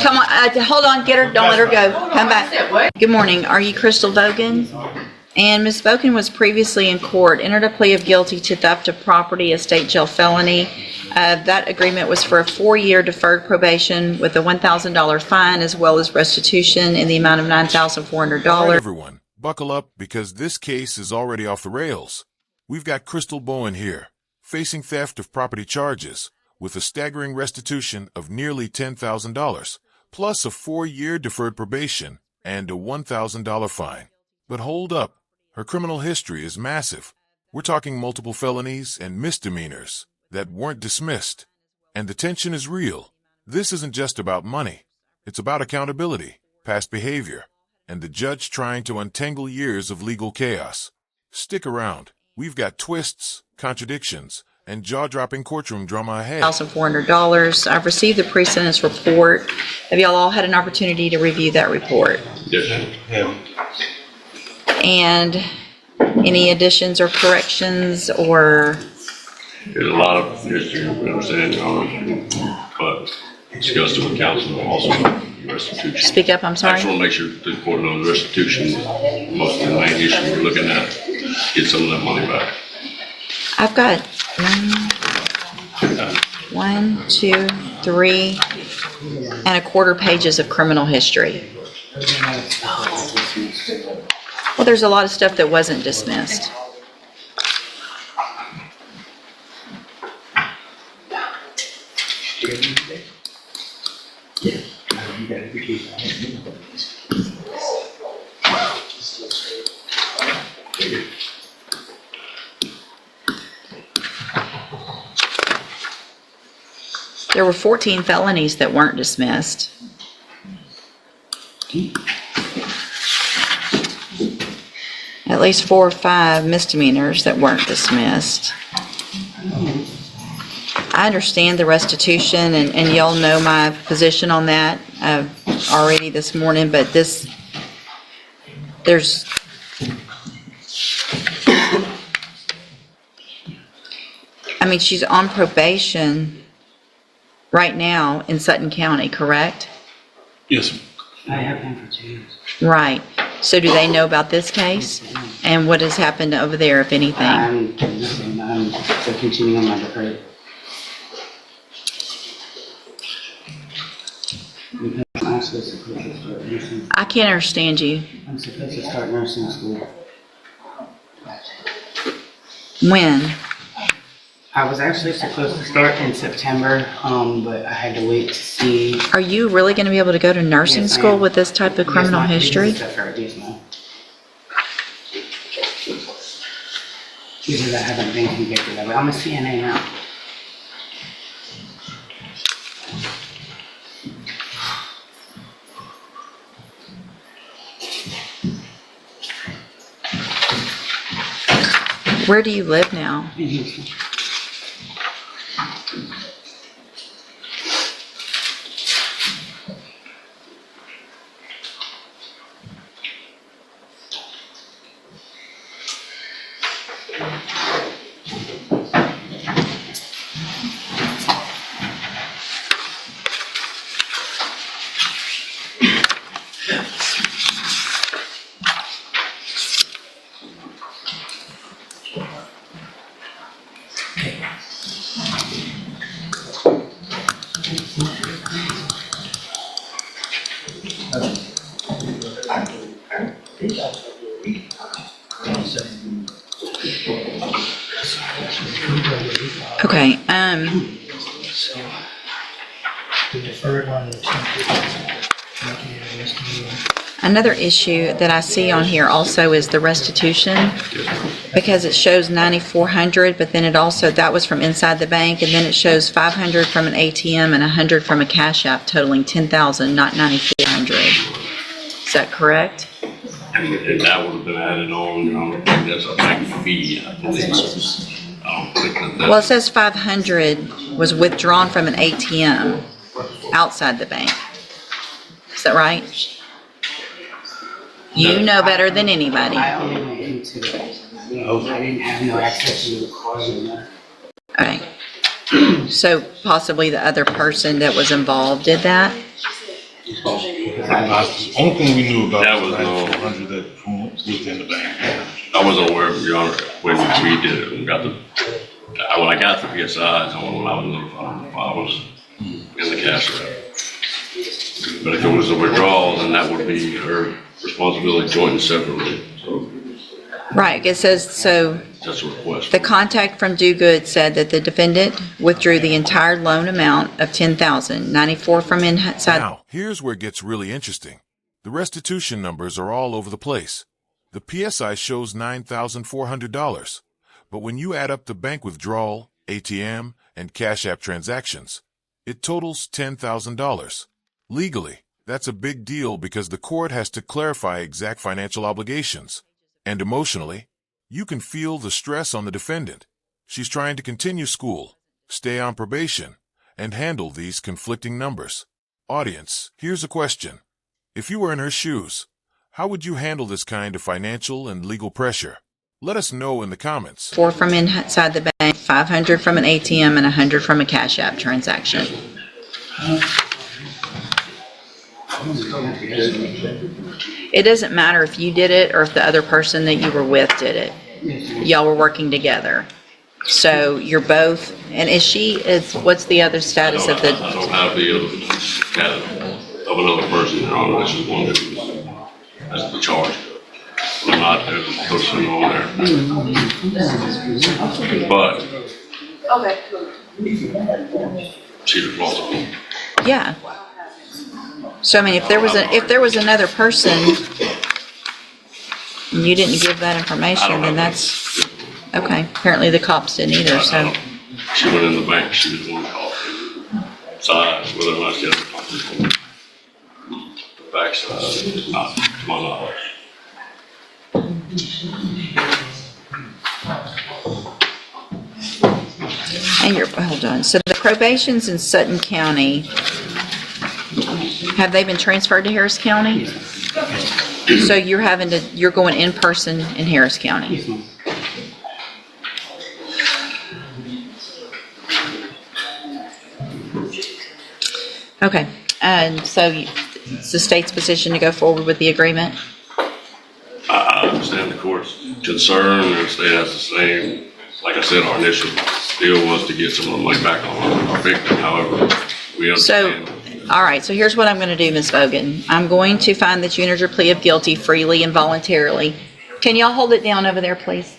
Come on, hold on, get her, don't let her go. Come back. Good morning, are you Crystal Vogan? And Ms. Vogan was previously in court, entered a plea of guilty to theft of property, a state jail felony. That agreement was for a 4-year deferred probation with a $1,000 fine as well as restitution in the amount of $9,400. All right, everyone, buckle up because this case is already off the rails. We've got Crystal Bowen here, facing theft of property charges, with a staggering restitution of nearly $10,000, plus a 4-year deferred probation and a $1,000 fine. But hold up, her criminal history is massive. We're talking multiple felonies and misdemeanors that weren't dismissed. And the tension is real. This isn't just about money. It's about accountability, past behavior, and the judge trying to untangle years of legal chaos. Stick around. We've got twists, contradictions, and jaw-dropping courtroom drama ahead. $1,400. I've received the pre-sentence report. Have y'all all had an opportunity to review that report? Yes. Yeah. And any additions or corrections or? There's a lot of history, I understand, but discussed it with counsel also restitution. Speak up, I'm sorry. I just want to make sure the court knows restitution, most of the main issue we're looking at, get some of that money back. I've got 1, 2, 3 and a quarter pages of criminal history. Well, there's a lot of stuff that wasn't dismissed. There were 14 felonies that weren't dismissed. At least 4 or 5 misdemeanors that weren't dismissed. I understand the restitution, and y'all know my position on that already this morning, but there's I mean, she's on probation right now in Sutton County, correct? Yes. I have been for 2 years. Right. So do they know about this case? And what has happened over there, if anything? I'm still continuing on my deferred. Because I'm supposed to start nursing. I can't understand you. I'm supposed to start nursing school. When? I was actually supposed to start in September, but I had to wait to see. Are you really going to be able to go to nursing Yes, I school am. with this type of criminal history? Yes, ma'am. Because I haven't been convicted of it. I'm a CNA now. Where do you live now? In Houston. Okay, So, the deferred one, the another issue that I see on here also is the restitution, because it shows $9,400, but then it also, that was from inside the bank, and then it shows $500 from an ATM and $100 from a cash app, totaling $10,000, not $9,400. Is that correct? And that would have been added on, I don't think that's a bank fee, I believe. I don't think that. Well, it says 500 was withdrawn from an ATM outside the bank. Is that right? You know better than anybody. I only went into it. I didn't have no access to the cars in there. Okay. So possibly the other person that was involved did that? The only thing we knew about That was was that no- 400 that was in the bank. I wasn't aware of it, Your Honor, when we did it and got the, when I got the PSIs, when I was notified, if I was in the cash route. But if it was a withdrawal, then that would be her responsibility joint and separately, so Right, it says, so that's a request. the contact from Do Good said that the defendant withdrew the entire loan amount of $10,000, 94 from inside. Now, here's where it gets really interesting. The restitution numbers are all over the place. The PSI shows $9,400, but when you add up the bank withdrawal, ATM, and Cash App transactions, it totals $10,000. Legally, that's a big deal because the court has to clarify exact financial obligations. And emotionally, you can feel the stress on the defendant. She's trying to continue school, stay on probation, and handle these conflicting numbers. Audience, here's a question. If you were in her shoes, how would you handle this kind of financial and legal pressure? Let us know in the comments. 4 from inside the bank, 500 from an ATM, and 100 from a Cash App transaction. It doesn't matter if you did it or if the other person that you were with did it. Y'all were working together. So you're both, and what's the other status of I the, don't have the other cat of another person, Your Honor, this is one that was, that's the charge. I'm not the person on there. But she's responsible. yeah. So I mean, if there was another person and you didn't give that I information, don't then know. that's, okay. Apparently the cops didn't either, so. She went in the bank, she was the one called. Size, whether or not she has a company. The backside, not to my knowledge. And hold on, so the probations in Sutton County, have they been transferred to Harris County? So you're going in person in Harris County? Yes, ma'am. Okay, and so it's the state's position to go forward with the agreement? I understand the court's concern, and the state has the same. Like I said, our initial deal was to get some of the money back on our victim, however, we So, understand. all right, so here's what I'm going to do, Ms. Bogan. I'm going to find that you entered your plea of guilty freely and voluntarily. Can y'all hold it down over there, please?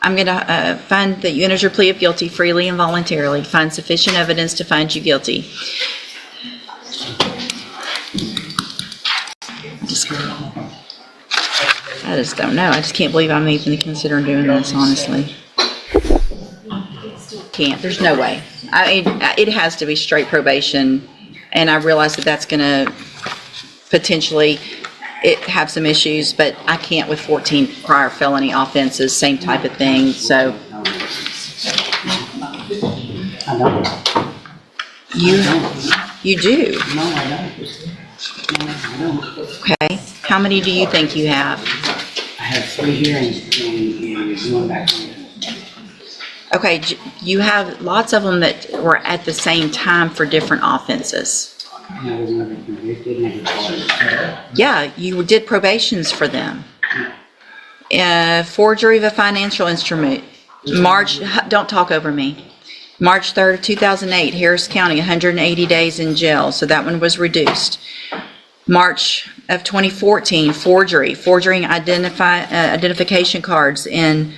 I'm going to find that you entered your plea of guilty freely and voluntarily, find sufficient evidence to find you guilty. I just don't know. I just can't believe I'm even considering doing this, honestly. Can't. There's no way. It has to be straight probation, and I realize that that's going to potentially have some issues, but I can't with 14 prior felony offenses, same type of thing, so. I don't. You do? No, I don't. No, I don't. Okay. How many do you think you have? I have 3 here and one back home. Okay, you have lots of them that were at the same time for different offenses. I was never convicted, never charged. Yeah, you did probations for them. Forgery of a financial instrument. Don't talk over me. March 3rd, 2008, Harris County, 180 days in jail, so that one was reduced. March of 2014, forging identification cards in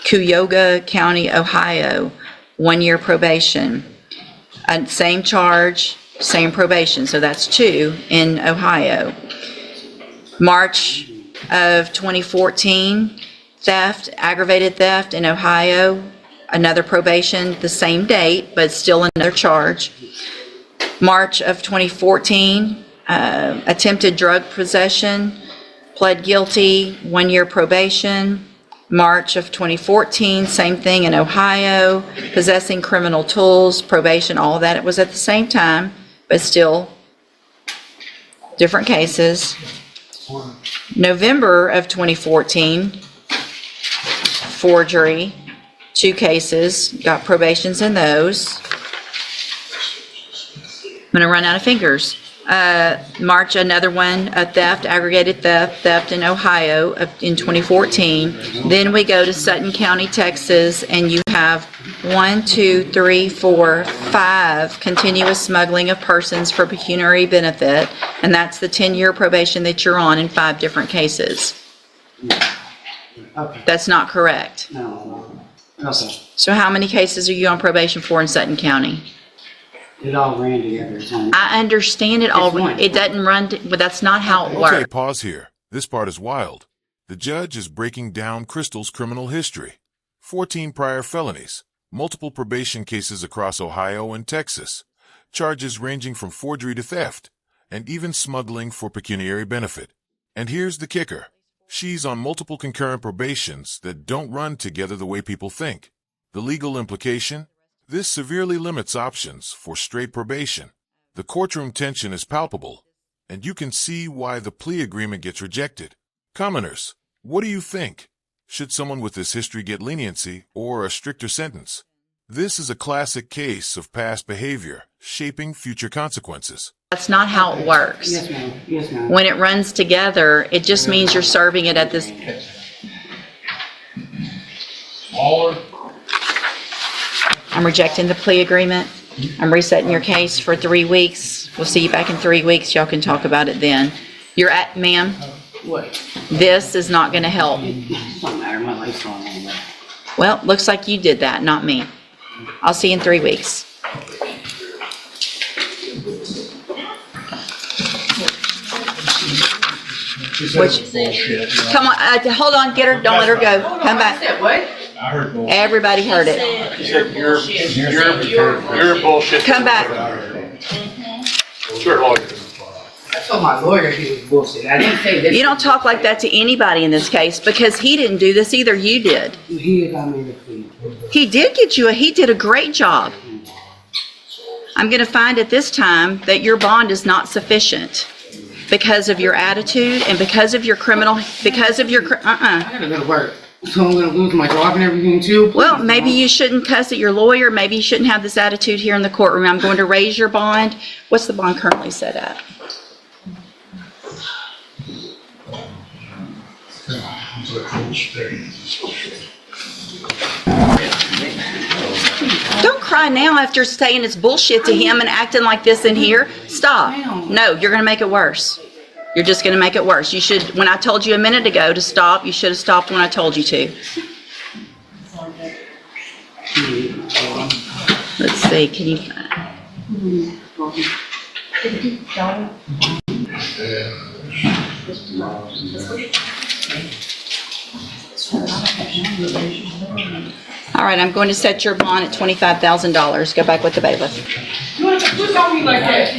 Cuyahoga County, Ohio, 1 year probation. Same charge, same probation, so that's 2 in Ohio. March of 2014, aggravated theft in Ohio, another probation, the same date, but still another charge. March of 2014, attempted drug possession, pled guilty, 1 year probation. March of 2014, same thing in Ohio, possessing criminal tools, probation, all of that. It was at the same time, but still different cases. November of 2014, forgery, 2 cases, got probations in those. I'm gonna run out of fingers. March, another one, a theft, aggravated theft in Ohio in 2014. Then we go to Sutton County, Texas, and you have 1, 2, 3, 4, 5 continuous smuggling of persons for pecuniary benefit, and that's the 10-year probation that you're on in 5 different cases. Okay. That's not correct. No. Okay. So how many cases are you on probation for in Sutton County? It all ran together. So I understand it all. It's one. It doesn't run, but that's not how it Okay, works. pause here. This part is wild. The judge is breaking down Crystal's criminal history. 14 prior felonies, multiple probation cases across Ohio and Texas, charges ranging from forgery to theft, and even smuggling for pecuniary benefit. And here's the kicker. She's on multiple concurrent probations that don't run together the way people think. The legal implication? This severely limits options for straight probation. The courtroom tension is palpable, and you can see why the plea agreement gets rejected. Commoners, what do you think? Should someone with this history get leniency or a stricter sentence? This is a classic case of past behavior shaping future consequences. That's not how it works. yes, ma'am. Yes, ma'am. When it runs together, it just means you're serving it at this. I'm rejecting the plea agreement. I'm resetting your case for 3 weeks. We'll see you back in 3 weeks. Y'all can talk about it then. You're at, ma'am, What? this is not gonna help. It don't matter. My life's going on. But Well, looks like you did that, not me. I'll see you in 3 weeks. Come on, hold on, get her, don't let her go. Come back. I heard bullshit. Everybody heard it. You're bullshit. Come back. Sure, lawyer. I told my lawyer he was bullshit. I didn't say this. You don't talk like that to anybody in this case because he didn't do this either, you did. He got me the plea. He did get you, he did a great job. I'm gonna find at this time that your bond is not sufficient because of your attitude and because of your criminal, because of your, I gotta go to work. So I'm gonna lose my job and everything too. Well, maybe you shouldn't cuss at your lawyer, maybe you shouldn't have this attitude here in the courtroom. I'm going to raise your bond. What's the bond currently set at? Don't cry now after saying it's bullshit to him and acting like this in here. Stop. No, you're gonna make it worse. You're just gonna make it worse. You should, when I told you a minute ago to stop, you should have stopped when I told you to. Let's see, can you, all right, I'm going to set your bond at $25,000. Go back with the bailiff. Who's on me like that?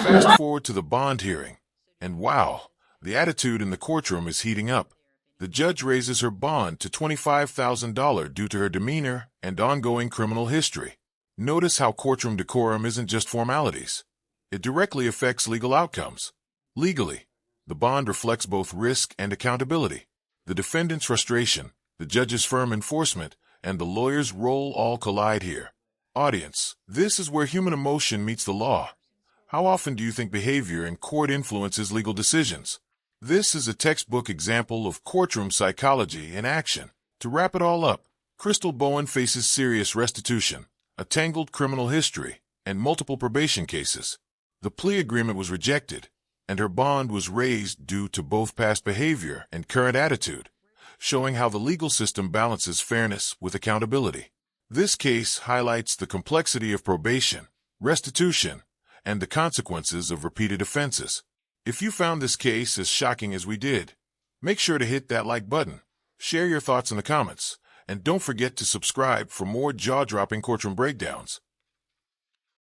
Fast forward to the bond hearing, and wow, the attitude in the courtroom is heating up. The judge raises her bond to $25,000 due to her demeanor and ongoing criminal history. Notice how courtroom decorum isn't just formalities. It directly affects legal outcomes. Legally, the bond reflects both risk and accountability. The defendant's frustration, the judge's firm enforcement, and the lawyer's role all collide here. Audience, this is where human emotion meets the law. How often do you think behavior in court influences legal decisions? This is a textbook example of courtroom psychology in action. To wrap it all up, Crystal Bowen faces serious restitution, a tangled criminal history, and multiple probation cases. The plea agreement was rejected, and her bond was raised due to both past behavior and current attitude, showing how the legal system balances fairness with accountability. This case highlights the complexity of probation, restitution, and the consequences of repeated offenses. If you found this case as shocking as we did, make sure to hit that like button, share your thoughts in the comments, and don't forget to subscribe for more jaw-dropping courtroom breakdowns.